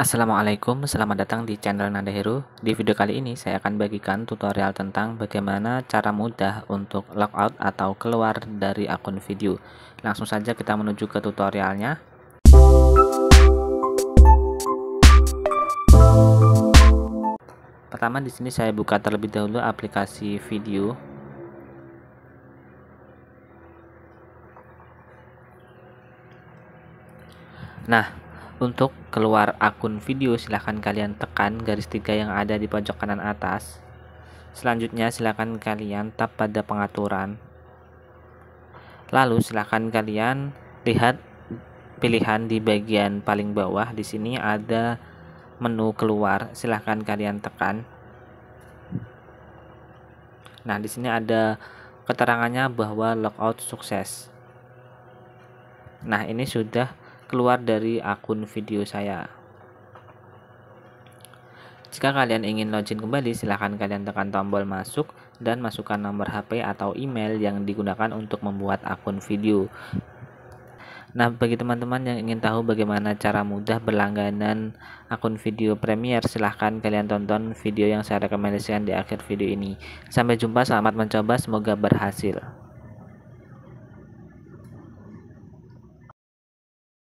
Assalamualaikum, selamat datang di channel Nanda Heru. Di video kali ini saya akan bagikan tutorial tentang bagaimana cara mudah untuk logout atau keluar dari akun video. Langsung saja kita menuju ke tutorialnya. Pertama di sini saya buka terlebih dahulu aplikasi video. Nah, untuk keluar akun video silahkan kalian tekan garis 3 yang ada di pojok kanan atas. Selanjutnya silahkan kalian tap pada pengaturan. Lalu silahkan kalian lihat pilihan di bagian paling bawah. Di sini ada menu keluar, silahkan kalian tekan. Nah, di sini ada keterangannya bahwa logout sukses. Nah, ini sudah keluar dari akun video saya. Jika kalian ingin login kembali, silahkan kalian tekan tombol masuk dan masukkan nomor HP atau email yang digunakan untuk membuat akun video. Nah, bagi teman-teman yang ingin tahu bagaimana cara mudah berlangganan akun video Premiere, silahkan kalian tonton video yang saya rekomendasikan di akhir video ini. Sampai jumpa, selamat mencoba, semoga berhasil.